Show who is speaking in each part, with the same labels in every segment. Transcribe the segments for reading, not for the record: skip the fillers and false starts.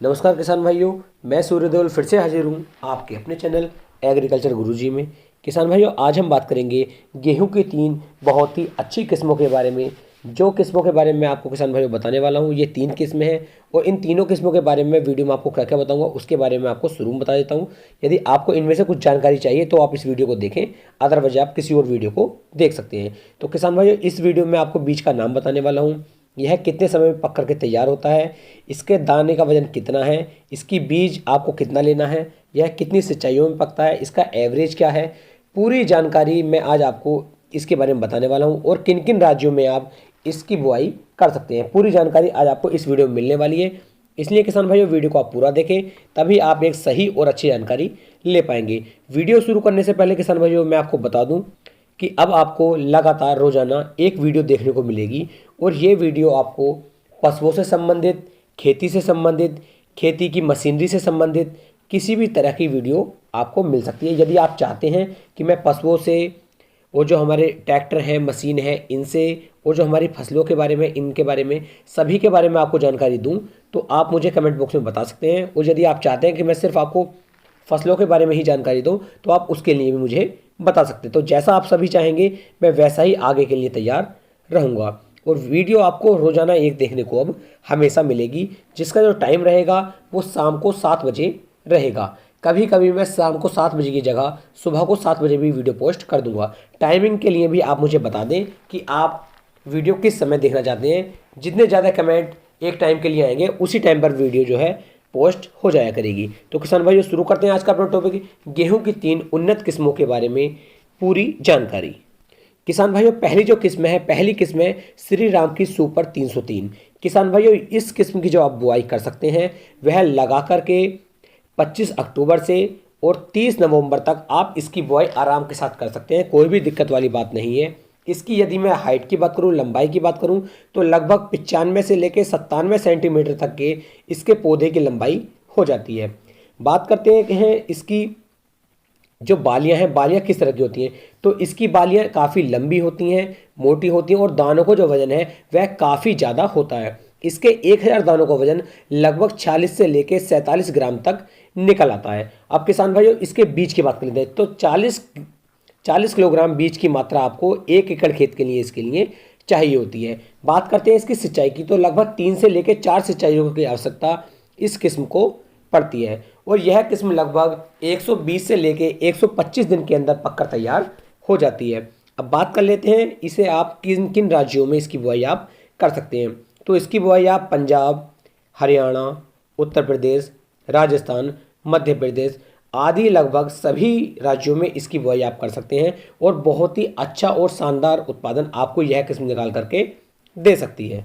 Speaker 1: नमस्कार किसान भाइयों, मैं सूर्यदेवल फिर से हाजिर हूँ आपके अपने चैनल एग्रीकल्चर गुरुजी में। किसान भाइयों, आज हम बात करेंगे गेहूं की 3 बहुत ही अच्छी किस्मों के बारे में। जो किस्मों के बारे में मैं आपको किसान भाइयों बताने वाला हूँ, ये 3 किस्में हैं और इन तीनों किस्मों के बारे में वीडियो में आपको क्या क्या बताऊँगा उसके बारे में आपको शुरू में बता देता हूँ। यदि आपको इनमें से कुछ जानकारी चाहिए तो आप इस वीडियो को देखें, अदरवाइज आप किसी और वीडियो को देख सकते हैं। तो किसान भाइयों, इस वीडियो में आपको बीज का नाम बताने वाला हूँ, यह कितने समय में पक करके तैयार होता है, इसके दाने का वजन कितना है, इसकी बीज आपको कितना लेना है, यह कितनी सिंचाइयों में पकता है, इसका एवरेज क्या है, पूरी जानकारी मैं आज आपको इसके बारे में बताने वाला हूं और किन किन राज्यों में आप इसकी बुआई कर सकते हैं। पूरी जानकारी आज आपको इस वीडियो में मिलने वाली है, इसलिए किसान भाइयों वीडियो को आप पूरा देखें, तभी आप एक सही और अच्छी जानकारी ले पाएंगे। वीडियो शुरू करने से पहले किसान भाइयों मैं आपको बता दूं कि अब आपको लगातार रोजाना एक वीडियो देखने को मिलेगी और ये वीडियो आपको पशुओं से संबंधित, खेती से संबंधित, खेती की मशीनरी से संबंधित किसी भी तरह की वीडियो आपको मिल सकती है। यदि आप चाहते हैं कि मैं पशुओं से और जो हमारे ट्रैक्टर हैं, मशीन है, इनसे और जो हमारी फसलों के बारे में, इनके बारे में, सभी के बारे में आपको जानकारी दूं, तो आप मुझे कमेंट बॉक्स में बता सकते हैं। और यदि आप चाहते हैं कि मैं सिर्फ आपको फसलों के बारे में ही जानकारी दूं, तो आप उसके लिए भी मुझे बता सकते हैं। तो जैसा आप सभी चाहेंगे मैं वैसा ही आगे के लिए तैयार रहूँगा। और वीडियो आपको रोजाना एक देखने को अब हमेशा मिलेगी, जिसका जो टाइम रहेगा वो शाम को 7 बजे रहेगा। कभी कभी मैं शाम को 7 बजे की जगह सुबह को 7 बजे भी वीडियो पोस्ट कर दूंगा। टाइमिंग के लिए भी आप मुझे बता दें कि आप वीडियो किस समय देखना चाहते हैं। जितने ज़्यादा कमेंट एक टाइम के लिए आएंगे उसी टाइम पर वीडियो जो है पोस्ट हो जाया करेगी। तो किसान भाइयों, शुरू करते हैं आज का अपना टॉपिक, गेहूं की 3 उन्नत किस्मों के बारे में पूरी जानकारी। किसान भाइयों, पहली जो किस्म है, पहली किस्म है श्री राम की सुपर 303। किसान भाइयों, इस किस्म की जो आप बुआई कर सकते हैं वह लगा करके 25 अक्टूबर से और 30 नवंबर तक आप इसकी बुआई आराम के साथ कर सकते हैं। कोई भी दिक्कत वाली बात नहीं है। इसकी यदि मैं हाइट की बात करूं, लंबाई की बात करूं, तो लगभग 95 से लेकर 97 सेंटीमीटर तक के इसके पौधे की लंबाई हो जाती है। बात करते हैं कि इसकी जो बालियां हैं, बालियां किस तरह की होती हैं, तो इसकी बालियां काफ़ी लंबी होती हैं, मोटी होती हैं और दानों को जो वजन है वह काफ़ी ज़्यादा होता है। इसके 1000 दानों का वजन लगभग 46 से लेकर 47 ग्राम तक निकल आता है। अब किसान भाइयों, इसके बीज की बात कर लेते हैं तो 40 किलोग्राम बीज की मात्रा आपको 1 एकड़ खेत के लिए इसके लिए चाहिए होती है। बात करते हैं इसकी सिंचाई की, तो लगभग 3 से लेकर 4 सिंचाइयों की आवश्यकता इस किस्म को पड़ती है और यह किस्म लगभग 120 से लेके 125 दिन के अंदर पककर तैयार हो जाती है। अब बात कर लेते हैं इसे आप किन किन राज्यों में इसकी बुआई आप कर सकते हैं। तो इसकी बुआई आप पंजाब, हरियाणा, उत्तर प्रदेश, राजस्थान, मध्य प्रदेश आदि लगभग सभी राज्यों में इसकी बुआई आप कर सकते हैं और बहुत ही अच्छा और शानदार उत्पादन आपको यह किस्म निकाल करके दे सकती है।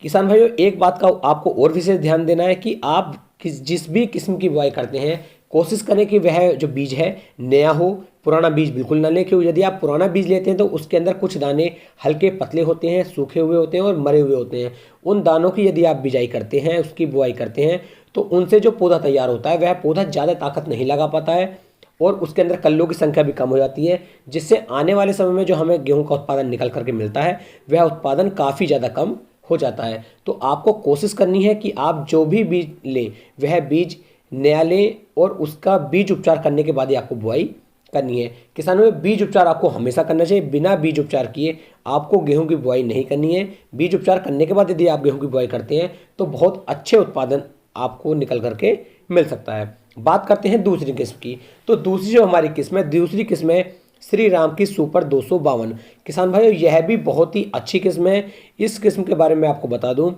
Speaker 1: किसान भाइयों, एक बात का आपको और विशेष ध्यान देना है कि आप जिस भी किस्म की बुआई करते हैं कोशिश करें कि वह जो बीज है नया हो, पुराना बीज बिल्कुल ना लें। क्योंकि यदि आप पुराना बीज लेते हैं तो उसके अंदर कुछ दाने हल्के पतले होते हैं, सूखे हुए होते हैं और मरे हुए होते हैं। उन दानों की यदि आप बिजाई करते हैं, उसकी बुआई करते हैं, तो उनसे जो पौधा तैयार होता है वह पौधा ज़्यादा ताकत नहीं लगा पाता है और उसके अंदर कल्लों की संख्या भी कम हो जाती है, जिससे आने वाले समय में जो हमें गेहूँ का उत्पादन निकल करके मिलता है वह उत्पादन काफ़ी ज़्यादा कम हो जाता है। तो आपको कोशिश करनी है कि आप जो भी बीज लें वह बीज नया लें और उसका बीज उपचार करने के बाद ही आपको बुआई करनी है। किसानों में बीज उपचार आपको हमेशा करना चाहिए। बिना बीज उपचार किए आपको गेहूं की बुआई नहीं करनी है। बीज उपचार करने के बाद यदि आप गेहूं की बुआई करते हैं तो बहुत अच्छे उत्पादन आपको निकल करके मिल सकता है। बात करते हैं दूसरी किस्म की, तो दूसरी जो हमारी किस्म है, दूसरी किस्म है श्री राम की सुपर 252। किसान भाइयों, यह भी बहुत ही अच्छी किस्म है। इस किस्म के बारे में आपको बता दूं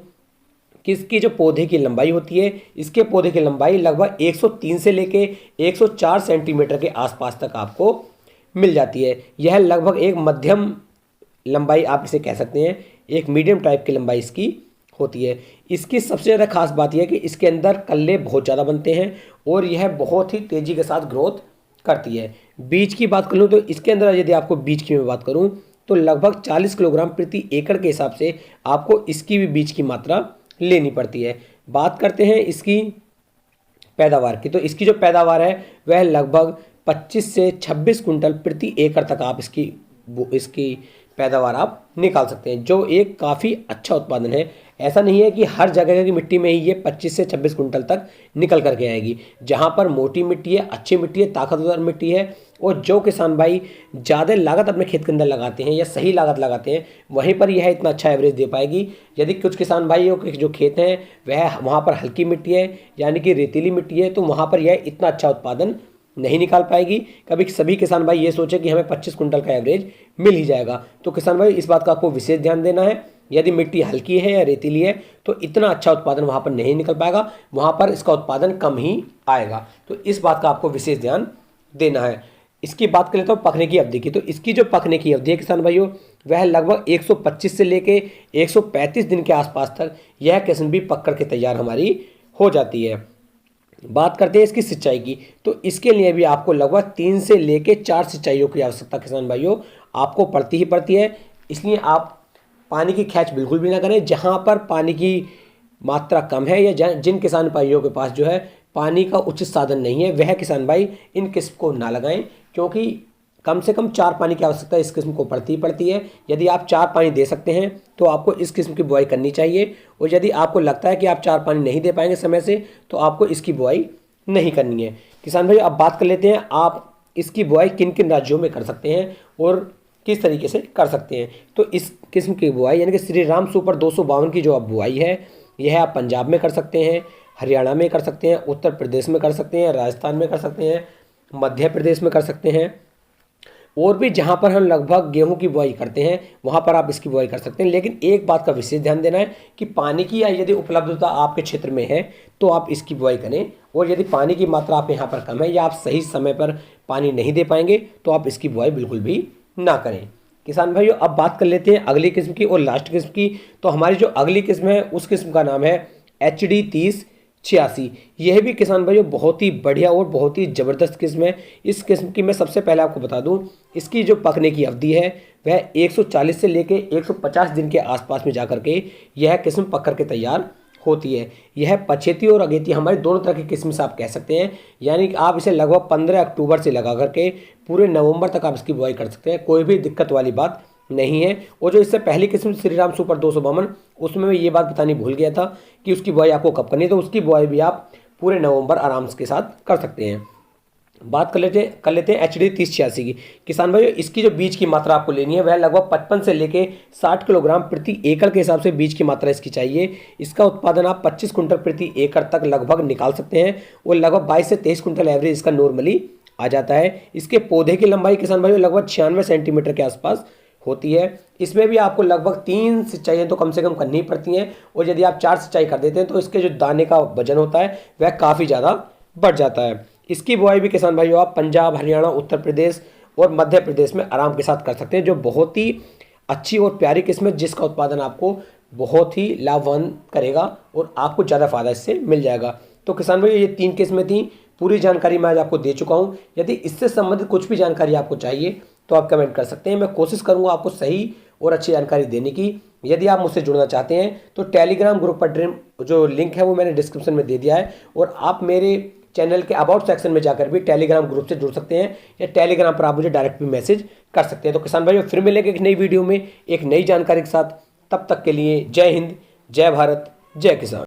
Speaker 1: कि इसकी जो पौधे की लंबाई होती है, इसके पौधे की लंबाई लगभग 103 से लेके 104 सेंटीमीटर के आसपास तक आपको मिल जाती है। यह लगभग एक मध्यम लंबाई आप इसे कह सकते हैं, एक मीडियम टाइप की लंबाई इसकी होती है। इसकी सबसे ज़्यादा खास बात यह है कि इसके अंदर कल्ले बहुत ज़्यादा बनते हैं और यह बहुत ही तेज़ी के साथ ग्रोथ करती है। बीज की बात करूँ तो इसके अंदर यदि आपको बीज की मैं बात करूँ तो लगभग 40 किलोग्राम प्रति एकड़ के हिसाब से आपको इसकी भी बीज की मात्रा लेनी पड़ती है। बात करते हैं इसकी पैदावार की, तो इसकी जो पैदावार है वह लगभग 25 से 26 कुंटल प्रति एकड़ तक आप इसकी पैदावार आप निकाल सकते हैं, जो एक काफ़ी अच्छा उत्पादन है। ऐसा नहीं है कि हर जगह की मिट्टी में ही ये 25 से 26 कुंटल तक निकल करके आएगी। जहाँ पर मोटी मिट्टी है, अच्छी मिट्टी है, ताकतवर मिट्टी है, और जो किसान भाई ज़्यादा लागत अपने खेत के अंदर लगाते हैं या सही लागत लगाते हैं, वहीं पर यह इतना अच्छा एवरेज दे पाएगी। यदि कुछ किसान भाइयों के जो खेत हैं वह वहाँ पर हल्की मिट्टी है, यानी कि रेतीली मिट्टी है, तो वहाँ पर यह इतना अच्छा उत्पादन नहीं निकाल पाएगी। कभी सभी किसान भाई ये सोचे कि हमें 25 कुंटल का एवरेज मिल ही जाएगा, तो किसान भाई इस बात का आपको विशेष ध्यान देना है। यदि मिट्टी हल्की है या रेतीली है तो इतना अच्छा उत्पादन वहाँ पर नहीं निकल पाएगा, वहाँ पर इसका उत्पादन कम ही आएगा। तो इस बात का आपको विशेष ध्यान देना है। इसकी बात कर लेता हूँ पकने की अवधि की। तो इसकी जो पकने की अवधि है किसान भाइयों, वह लगभग 125 से लेके 135 दिन के आसपास तक यह किस्म भी पक कर के तैयार हमारी हो जाती है। बात करते हैं इसकी सिंचाई की। तो इसके लिए भी आपको लगभग 3 से लेके 4 सिंचाइयों की आवश्यकता किसान भाइयों आपको पड़ती ही पड़ती है। इसलिए आप पानी की खैच बिल्कुल भी ना करें। जहाँ पर पानी की मात्रा कम है या जिन किसान भाइयों के पास जो है पानी का उचित साधन नहीं है, वह किसान भाई इन किस्म को ना लगाएं, क्योंकि कम से कम 4 पानी की आवश्यकता इस किस्म को पड़ती ही पड़ती है। यदि आप 4 पानी दे सकते हैं तो आपको इस किस्म की बुआई करनी चाहिए, और यदि आपको लगता है कि आप 4 पानी नहीं दे पाएंगे समय से, तो आपको इसकी बुआई नहीं करनी है। किसान भाई अब बात कर लेते हैं आप इसकी बुआई किन किन राज्यों में कर सकते हैं और किस तरीके से कर सकते हैं। तो इस किस्म की बुआई यानी कि श्री राम सुपर 252 की जो आप बुआई है, यह आप पंजाब में कर सकते हैं, हरियाणा में कर सकते हैं, उत्तर प्रदेश में कर सकते हैं, राजस्थान में कर सकते हैं, मध्य प्रदेश में कर सकते हैं, और भी जहाँ पर हम लगभग गेहूं की बुआई करते हैं वहाँ पर आप इसकी बुआई कर सकते हैं। लेकिन एक बात का विशेष ध्यान देना है कि पानी की यदि उपलब्धता आपके क्षेत्र में है तो आप इसकी बुआई करें, और यदि पानी की मात्रा आप यहाँ पर कम है या आप सही समय पर पानी नहीं दे पाएंगे तो आप इसकी बुआई बिल्कुल भी ना करें। किसान भाइयों अब बात कर लेते हैं अगली किस्म की और लास्ट किस्म की। तो हमारी जो अगली किस्म है उस किस्म का नाम है HD 3086। यह भी किसान भाइयों बहुत ही बढ़िया और बहुत ही ज़बरदस्त किस्म है। इस किस्म की मैं सबसे पहले आपको बता दूं, इसकी जो पकने की अवधि है वह 140 से लेके 150 दिन के आसपास में जाकर के यह किस्म पक कर के तैयार होती है। यह पछेती और अगेती हमारे दोनों तरह की किस्म से आप कह सकते हैं। यानी कि आप इसे लगभग 15 अक्टूबर से लगा करके पूरे नवंबर तक आप इसकी बुआई कर सकते हैं, कोई भी दिक्कत वाली बात नहीं है। और जो इससे पहली किस्म श्री राम सुपर 252, उसमें मैं ये बात बतानी भूल गया था कि उसकी बुआई आपको कब करनी है, तो उसकी बुआई भी आप पूरे नवंबर आराम के साथ कर सकते हैं। बात कर लेते हैं HD 3086 की। किसान भाइयों इसकी जो बीज की मात्रा आपको लेनी है वह लगभग 55 से लेके 60 किलोग्राम प्रति एकड़ के हिसाब से बीज की मात्रा इसकी चाहिए। इसका उत्पादन आप 25 कुंटल प्रति एकड़ तक लगभग निकाल सकते हैं, और लगभग 22 से 23 कुंटल एवरेज इसका नॉर्मली आ जाता है। इसके पौधे की लंबाई किसान भाइयों लगभग 96 सेंटीमीटर के आसपास होती है। इसमें भी आपको लगभग 3 सिंचाइयाँ तो कम से कम करनी पड़ती हैं, और यदि आप 4 सिंचाई कर देते हैं तो इसके जो दाने का वजन होता है वह काफ़ी ज़्यादा बढ़ जाता है। इसकी बुआई भी किसान भाइयों आप पंजाब, हरियाणा, उत्तर प्रदेश और मध्य प्रदेश में आराम के साथ कर सकते हैं, जो बहुत ही अच्छी और प्यारी किस्म है, जिसका उत्पादन आपको बहुत ही लाभवान करेगा और आपको ज़्यादा फायदा इससे मिल जाएगा। तो किसान भाइयों ये 3 किस्में थी, पूरी जानकारी मैं आज आपको दे चुका हूँ। यदि इससे संबंधित कुछ भी जानकारी आपको चाहिए तो आप कमेंट कर सकते हैं, मैं कोशिश करूँगा आपको सही और अच्छी जानकारी देने की। यदि आप मुझसे जुड़ना चाहते हैं तो टेलीग्राम ग्रुप पर ड्रीम जो लिंक है वो मैंने डिस्क्रिप्शन में दे दिया है, और आप मेरे चैनल के अबाउट सेक्शन में जाकर भी टेलीग्राम ग्रुप से जुड़ सकते हैं, या टेलीग्राम पर आप मुझे डायरेक्ट भी मैसेज कर सकते हैं। तो किसान भाइयों फिर मिलेंगे एक नई वीडियो में एक नई जानकारी के साथ। तब तक के लिए जय हिंद, जय भारत, जय किसान।